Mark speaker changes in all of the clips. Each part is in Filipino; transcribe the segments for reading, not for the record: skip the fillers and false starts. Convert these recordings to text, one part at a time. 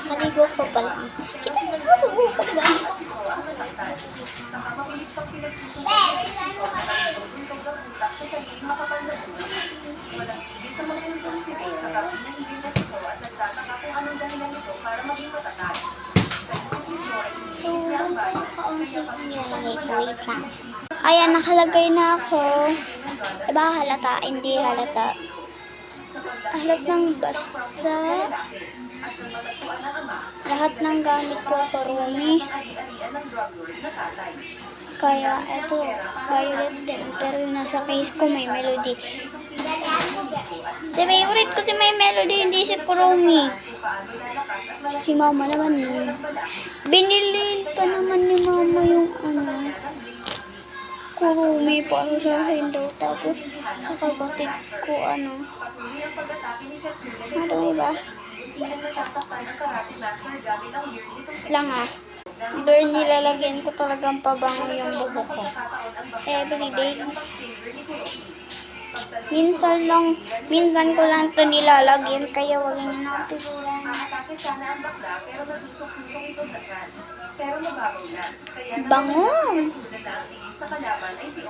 Speaker 1: Kakaligo ko pa lang. Kita mo ba subo ko, diba? So, doon pa yung kaunting nilalagay ko. Wait lang. Ayan, nakalagay na ako. Diba halata? Hindi halata. Halat ng basa. Lahat ng gamit ko kurumi. Kaya ito, violet din. Pero yung nasa case ko may melody. Si favorite ko si may melody, hindi si kurumi. Si mama naman. Binili pa naman ni mama yung kurumi para sa akin daw. Tapos sa kapatid ko ano ba? Lang Doon nilalagyan ko talagang pabango yung buhok ko. Everyday. Minsan ko lang ito nilalagyan, kaya wag niyo na pigilan. Bango!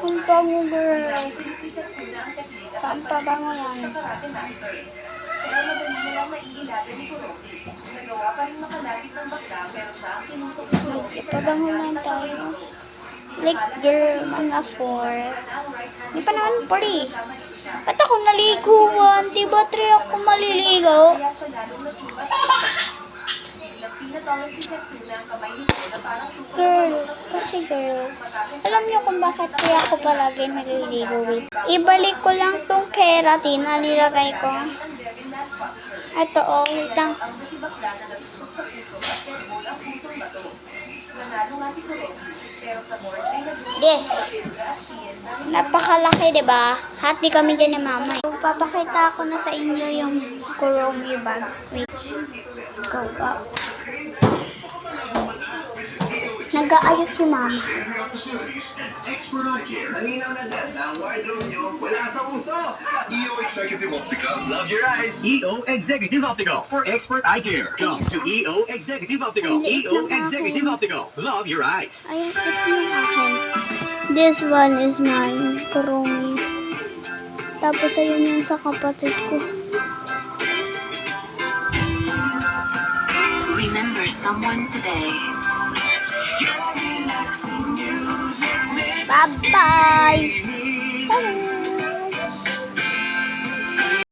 Speaker 1: Ang bango, girl. Pampabango yan. Pero madali mo lang maiilagan ni Kuroki. Nagawa pa rin makalagit ng bakla, pero siya ang tinusok ni Kuroki. Magpabango lang tayo. Like girl, mga 4. Hindi pa naman 3. Ba't ako naliguan? Diba 3 ako maliligaw? Girl, kasi girl, alam niyo kung bakit kaya ako palagi naliligaw. Ibalik ko lang tong keratin na nilagay ko. Ito wait lang. This. Napakalaki, diba? Hati kami dyan ni mama. Papakita ko na sa inyo yung kurumi bag. Wait. Go up. Nag-aayos si mama.
Speaker 2: Expert Eye Care. Malinaw na agad na ang wardrobe nyo wala sa uso. EO Executive Optical. Love your eyes. EO Executive Optical for Expert Eye Care. Come to EO Executive Optical. EO Executive Optical. Love your eyes.
Speaker 1: Ayan, ito yung akin. This one is mine. Kurumi. Tapos ayun yung sa kapatid ko.
Speaker 3: Remember someone today.
Speaker 1: Bye-bye!